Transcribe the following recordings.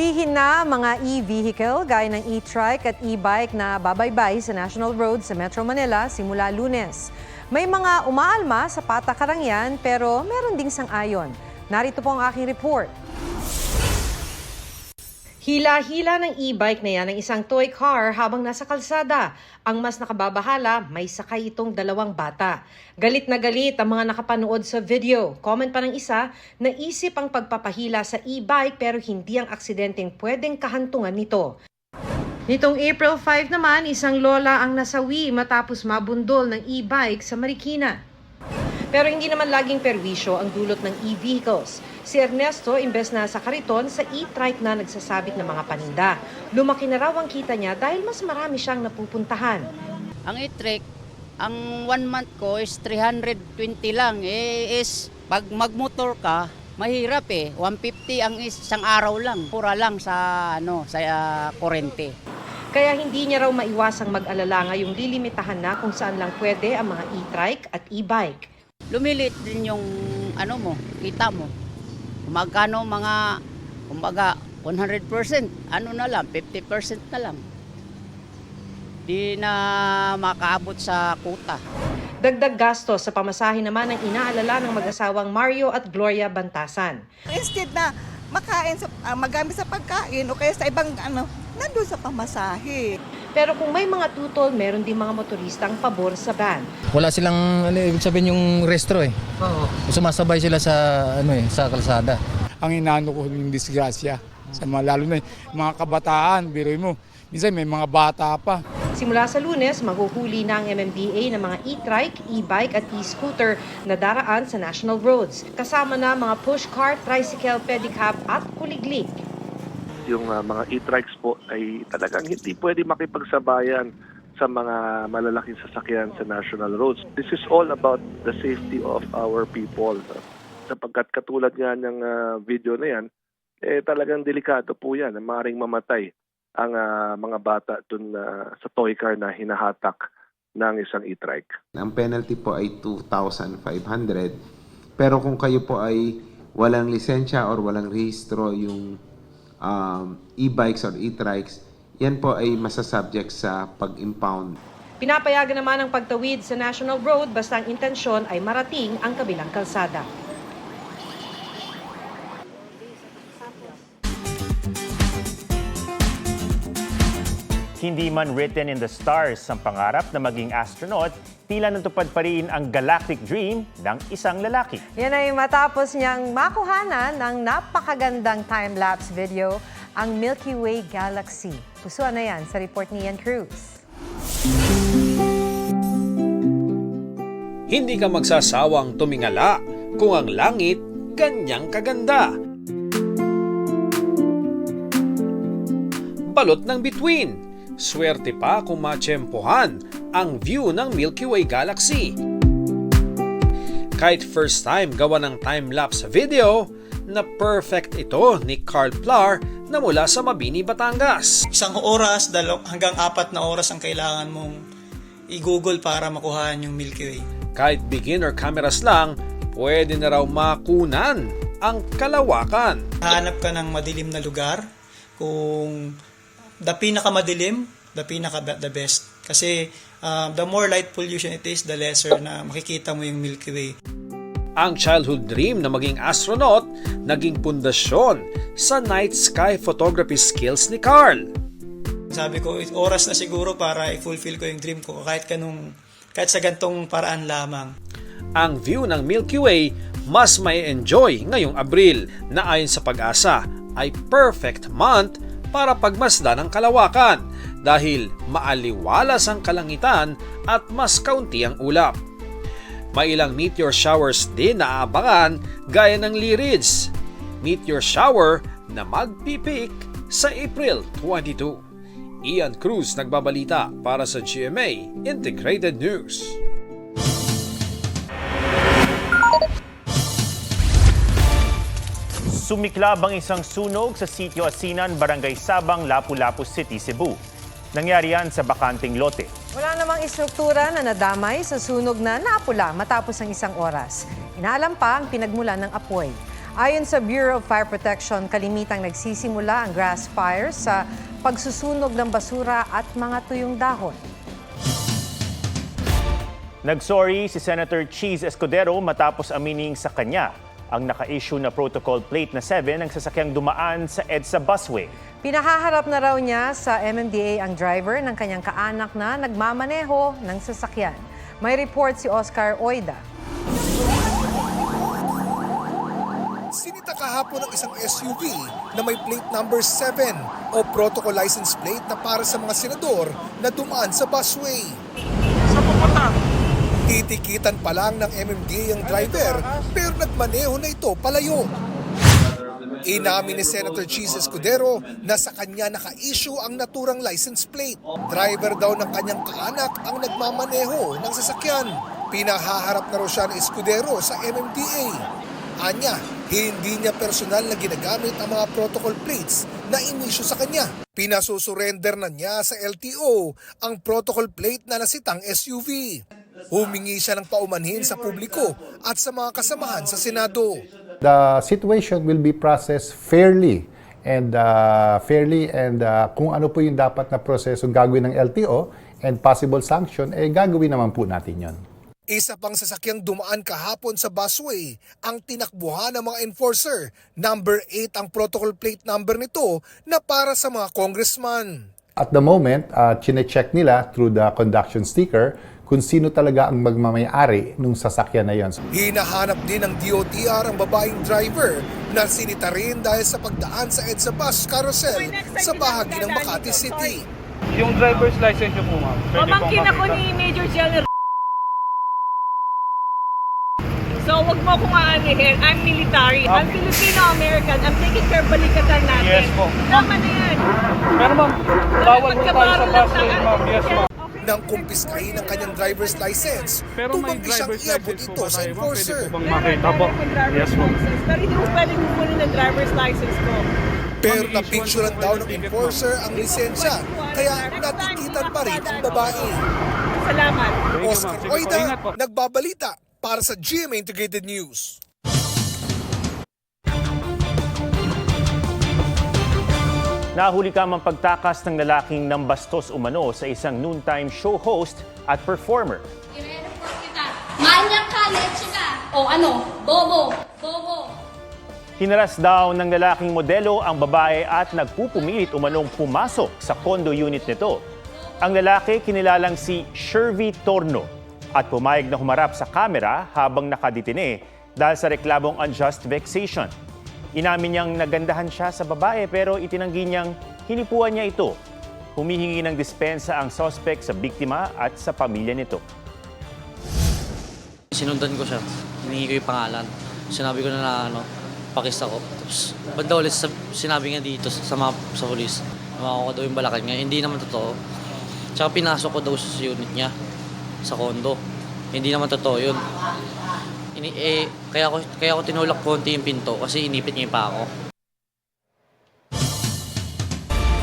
Hulihin na mga e-vehicle gaya ng e-trike at e-bike na babaybay sa National Road sa Metro Manila simula Lunes. May mga umaalma sa patakaran yan pero meron ding sang-ayon. Narito po ang aking report. Hila-hila ng e-bike na yan ng isang toy car habang nasa kalsada. Ang mas nakababahala, may sakay itong dalawang bata. Galit na galit ang mga nakapanood sa video. Comment pa ng isa, naisip ang pagpapahila sa e-bike pero hindi ang aksidenteng pwedeng kahantungan nito. Nitong April 5 naman, isang lola ang nasawi matapos mabundol ng e-bike sa Marikina. Pero hindi naman laging perwisyo ang dulot ng e-vehicles. Si Ernesto, imbes na sa kariton, sa e-trike na nagsasabit ng mga paninda. Lumaki na raw ang kita niya dahil mas marami siyang napupuntahan. Ang e-trike, ang 1 month ko is 320 lang. Pag magmotor ka, mahirap 150 ang isang araw lang. Pura lang sa kurente. Kaya hindi niya raw maiwasang mag-alala ngayong lilimitahan na kung saan lang pwede ang mga e-trike at e-bike. Lumilit din yung kita mo. Magkano kumbaga 100%, na lang, 50% na lang. Di na makaabot sa kuta. Dagdag gastos sa pamasahe naman ang inaalala ng mag-asawang Mario at Gloria Bantasan. Instead na magamit sa pagkain o kaya sa ibang nandun sa pamasahe. Pero kung may mga tutol, meron din mga motoristang pabor sa ban. Wala silang ibig sabihin yung restro Oo. Sumasabay sila sa sa kalsada. Ang inaano ko yung disgrasya sa lalo na mga kabataan, biruin mo. Minsan may mga bata pa. Simula sa Lunes, mahuhuli na ang MMDA ng mga e-trike, e-bike at e-scooter na daraan sa national roads. Kasama na mga pushcart, tricycle, pedicab at kuliglig. Yung mga e-trikes po ay talagang hindi pwede makipagsabayan sa mga malalaking sasakyan sa national roads. This is all about the safety of our people. Sapagkat katulad nga ng video na yan, talagang delikado po yan. Maaaring mamatay ang mga bata dun sa toy car na hinahatak ng isang e-trike. Ang penalty po ay 2,500. Pero kung kayo po ay walang lisensya or walang rehistro yung e-bikes or e-trikes, yan po ay masasubject sa pag-impound. Pinapayagan naman ang pagtawid sa national road basta ang intensyon ay marating ang kabilang kalsada. Hindi man written in the stars ang pangarap na maging astronaut, tila natupad pa rin ang galactic dream ng isang lalaki. Yan ay matapos niyang makuhanan ng napakagandang time-lapse video ang Milky Way Galaxy. Pusuan na yan sa report ni Ian Cruz. Hindi ka magsasawang tumingala kung ang langit ganyang kaganda. Balot ng bituin. Swerte pa kung matsyempohan ang view ng Milky Way Galaxy. Kahit first time gawa ng time-lapse video, na perfect ito ni Carl Plar na mula sa Mabini, Batangas. 1 oras hanggang 4 na oras ang kailangan mong i-google para makuhaan yung Milky Way. Kahit beginner cameras lang, pwede na raw makunan ang kalawakan. Hanap ka ng madilim na lugar. Kung the pinakamadilim, the best. Kasi the more light pollution it is, the lesser na makikita mo yung Milky Way. Ang childhood dream na maging astronaut naging pundasyon sa night sky photography skills ni Carl. Sabi ko, oras na siguro para i-fulfill ko yung dream ko kahit sa gantong paraan lamang. Ang view ng Milky Way mas may enjoy ngayong Abril na ayon sa Pag-asa ay perfect month para pagmasdan ng kalawakan dahil maaliwalas ang kalangitan at mas kaunti ang ulap. May ilang meteor showers din na aabangan gaya ng Lyrids, meteor shower na magpipik sa April 22. Ian Cruz nagbabalita para sa GMA Integrated News. Sumiklab ang isang sunog sa Sitio Asinan, Barangay Sabang, Lapu-Lapu City, Cebu. Nangyari yan sa bakanting lote. Wala namang istruktura na nadamay sa sunog na napula matapos ang isang oras. Inaalam pa ang pinagmulan ng apoy. Ayon sa Bureau of Fire Protection, kalimitang nagsisimula ang grass fires sa pagsusunog ng basura at mga tuyong dahon. Nagsorry si Senator Cheese Escudero matapos amining sa kanya ang naka-issue na protocol plate na 7 ng sasakyang dumaan sa EDSA busway. Pinahaharap na raw niya sa MMDA ang driver ng kanyang kaanak na nagmamaneho ng sasakyan. May report si Oscar Oida. Sinita kahapon ng isang SUV na may plate number 7 o protocol license plate na para sa mga senador na dumaan sa busway. Titikitan pa lang ng MMDA ang driver pero nagmaneho na ito palayo. Inamin ni Senator Cheese Escudero na sa kanya naka-issue ang naturang license plate. Driver daw ng kanyang kaanak ang nagmamaneho ng sasakyan. Pinahaharap na raw siya ni Escudero sa MMDA. Anya, hindi niya personal na ginagamit ang mga protocol plates na inisyu sa kanya. Pinasusurrender na niya sa LTO ang protocol plate na nasitang SUV. Humingi siya ng paumanhin sa publiko at sa mga kasamahan sa Senado. The situation will be processed fairly and kung ano po yung dapat na proseso gagawin ng LTO and possible sanction, gagawin naman po natin yon. Isa pang sasakyang dumaan kahapon sa busway ang tinakbuhan ng mga enforcer. Number 8 ang protocol plate number nito na para sa mga congressman. At the moment, chine-check nila through the conduction sticker kung sino talaga ang magmamayari nung sasakyan na yon. Hinahanap din ng DOTR ang babaeng driver na sinita rin dahil sa pagdaan sa EDSA bus carousel sa bahagi ng Makati City. Yung driver's license niyo po, ma'am. Pamangkin ako ni Major General. So, wag mo akong aanihin. I'm military. I'm Filipino-American. I'm taking care of balikatan natin. Yes po. Tama na yan. Pero ma'am, bawal po tayo sa busway, ma'am. Yes, ma'am. Nang kumpiskahin ang kanyang driver's license, tumanggi siyang iabot ito sa enforcer. Pwede po bang makita po? Yes po. Pero hindi mo pwede kukunin ang driver's license ko. Pero napicturean daw ng enforcer ang lisensya, kaya natikitan pa rin ang babae. Salamat. Oscar Oida, nagbabalita para sa GMA Integrated News. Nahuli ka mang pagtakas ng lalaking nambastos umano sa isang noontime show host at performer. I-report kita. Manyak ka, leche ka. O ano, bobo, bobo. Hinaras daw ng lalaking modelo ang babae at nagpupumilit umanong pumasok sa condo unit nito. Ang lalaki kinilalang si Shervy Torno at pumayag na humarap sa kamera habang nakadetine dahil sa reklamong unjust vexation. Inamin niyang nagandahan siya sa babae pero itinanggi niyang hinipuan niya ito. Humihingi ng dispensa ang suspect sa biktima at sa pamilya nito. Sinundan ko siya. Hiningi ko yung pangalan. Sinabi ko na pakis ako. Tapos, banda ulit sinabi niya dito sa polis. Makakuha daw yung balakad niya. Hindi naman totoo. Tsaka pinasok ko daw sa unit niya sa kondo. Hindi naman totoo yun. Kaya ko tinulak konti yung pinto kasi inipit niya pa ako.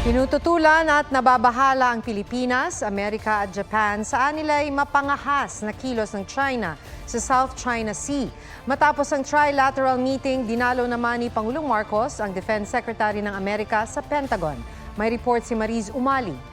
Pinututulan at nababahala ang Pilipinas, Amerika at Japan sa anila'y mapangahas na kilos ng China sa South China Sea. Matapos ang trilateral meeting, dinalo naman ni Pangulong Marcos ang Defense Secretary ng Amerika sa Pentagon. May report si Mariz Umali.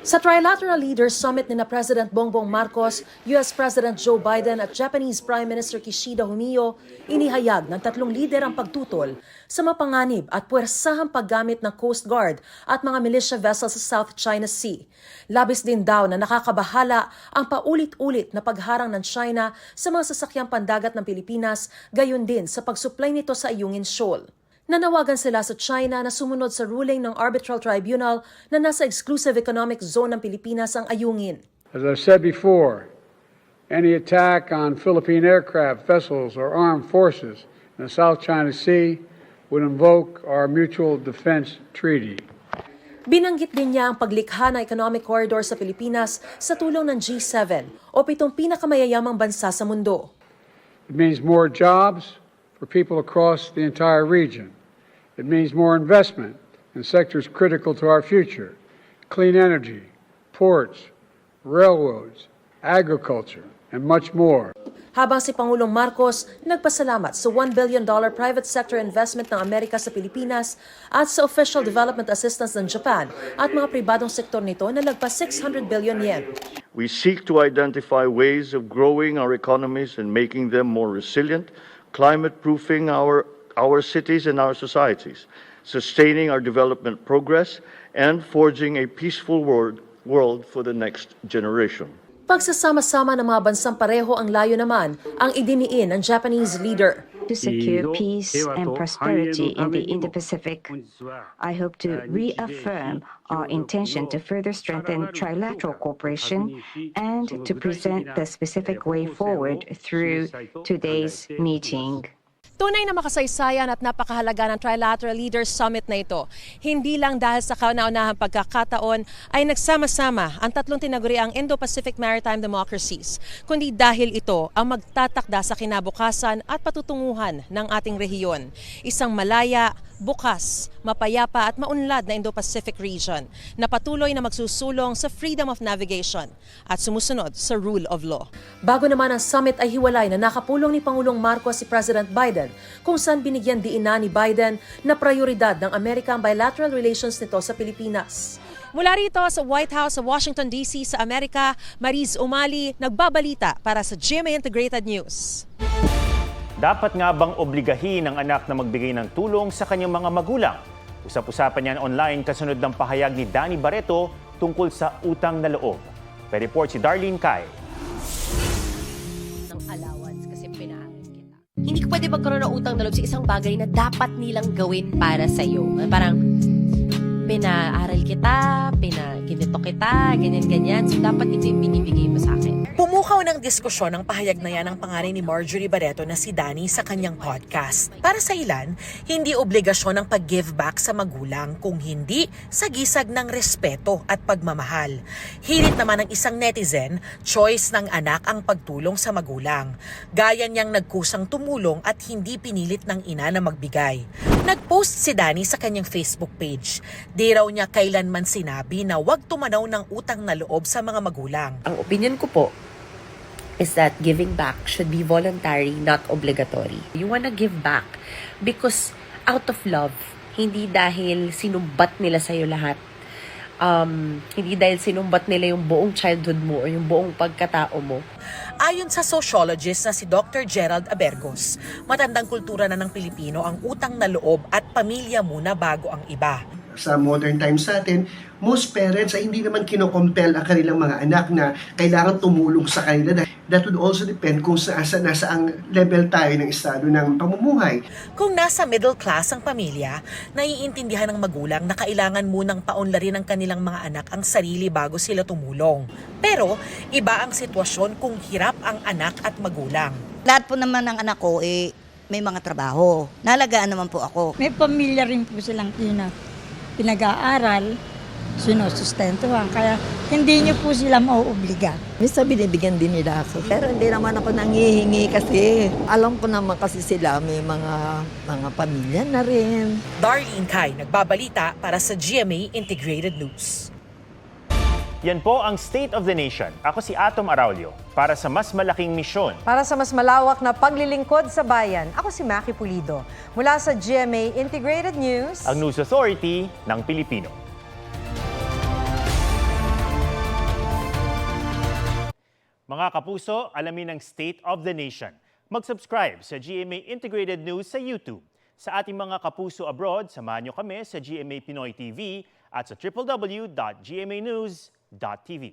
Sa Trilateral Leaders Summit ni President Bongbong Marcos, US President Joe Biden at Japanese Prime Minister Kishida Fumio, inihayag ng tatlong lider ang pagtutol sa mapanganib at puwersahang paggamit ng Coast Guard at mga militia vessels sa South China Sea. Labis din daw na nakakabahala ang paulit-ulit na pagharang ng China sa mga sasakyang pandagat ng Pilipinas, gayon din sa pagsuplay nito sa Ayungin Shoal. Nanawagan sila sa China na sumunod sa ruling ng Arbitral Tribunal na nasa exclusive economic zone ng Pilipinas ang Ayungin. As I said before, any attack on Philippine aircraft, vessels, or armed forces in the South China Sea would invoke our Mutual Defense Treaty. Binanggit din niya ang paglikha ng economic corridor sa Pilipinas sa tulong ng G7 o 7 pinakamayayamang bansa sa mundo. It means more jobs for people across the entire region. It means more investment in sectors critical to our future: clean energy, ports, railroads, agriculture, and much more. Habang si Pangulong Marcos nagpasalamat sa $1 billion private sector investment ng Amerika sa Pilipinas at sa official development assistance ng Japan at mga pribadong sektor nito na lagpas 600 billion yen. We seek to identify ways of growing our economies and making them more resilient, climate-proofing our cities and our societies, sustaining our development progress, and forging a peaceful world for the next generation. Pagsasama-sama ng mga bansang pareho ang layo naman ang idiniin ng Japanese leader. To secure peace and prosperity in the Indo-Pacific, I hope to reaffirm our intention to further strengthen trilateral cooperation and to present the specific way forward through today's meeting. Tunay na makasaysayan at napakahalaga ng Trilateral Leaders Summit na ito. Hindi lang dahil sa kauna-unahang pagkakataon ay nagsama-sama ang tatlong tinaguriang Indo-Pacific Maritime Democracies, kundi dahil ito ang magtatakda sa kinabukasan at patutunguhan ng ating rehiyon. Isang malaya, bukas, mapayapa at maunlad na Indo-Pacific region na patuloy na magsusulong sa freedom of navigation at sumusunod sa rule of law. Bago naman ang summit ay hiwalay na nakapulong ni Pangulong Marcos si President Biden kung saan binigyan diin na ni Biden na prioridad ng Amerika ang bilateral relations nito sa Pilipinas. Mula rito sa White House sa Washington DC sa Amerika, Mariz Umali nagbabalita para sa GMA Integrated News. Dapat nga bang obligahin ang anak na magbigay ng tulong sa kanyang mga magulang? Usap-usapan yan online kasunod ng pahayag ni Danny Barreto tungkol sa utang na loob. May report si Darlene Kai. Ng allowance kasi pinaaral kita. Hindi ko pwede magkaroon ng utang na loob sa isang bagay na dapat nilang gawin para sa'yo. Parang pinaaral kita, ginito kita, ganyan-ganyan. So dapat ito yung binibigay mo sa akin. Pumukaw ng diskusyon ang pahayag na yan ng pangalan ni Marjorie Barreto na si Danny sa kanyang podcast. Para sa ilan, hindi obligasyon ang pag-give back sa magulang kung hindi sa gisag ng respeto at pagmamahal. Hirit naman ng isang netizen, choice ng anak ang pagtulong sa magulang. Gaya niyang nagkusang tumulong at hindi pinilit ng ina na magbigay. Nag-post si Danny sa kanyang Facebook page. Di raw niya kailanman sinabi na huwag tumanaw ng utang na loob sa mga magulang. Ang opinion ko po is that giving back should be voluntary, not obligatory. You wanna give back because out of love, hindi dahil sinumbat nila sa'yo lahat. Hindi dahil sinumbat nila yung buong childhood mo o yung buong pagkatao mo. Ayon sa sociologist na si Dr. Gerald Abergos, matandang kultura na ng Pilipino ang utang na loob at pamilya muna bago ang iba. Sa modern times natin, most parents ay hindi naman kinocompel ang kanilang mga anak na kailangan tumulong sa kanila. That would also depend kung nasa ang level tayo ng estado ng pamumuhay. Kung nasa middle class ang pamilya, naiintindihan ng magulang na kailangan munang paunlarin ng kanilang mga anak ang sarili bago sila tumulong. Pero iba ang sitwasyon kung hirap ang anak at magulang. Lahat po naman ng anak ko may mga trabaho. Nalagaan naman po ako. May pamilya rin po silang pinag-aaral, sinusustentuhan. Kaya hindi niyo po sila mauobliga. Minsan binibigyan din nila ako. Pero hindi naman ako nangihingi kasi alam ko naman kasi sila may mga pamilya na rin. Darlene Kai, nagbabalita para sa GMA Integrated News. Yan po ang State of the Nation. Ako si Atom Araulio para sa mas malaking misyon. Para sa mas malawak na paglilingkod sa bayan, ako si Maki Pulido. Mula sa GMA Integrated News, ang News Authority ng Pilipino. Mga kapuso, alamin ang State of the Nation. Mag-subscribe sa GMA Integrated News sa YouTube. Sa ating mga kapuso abroad, samahan nyo kami sa GMA Pinoy TV at sa www.gmanews.tv.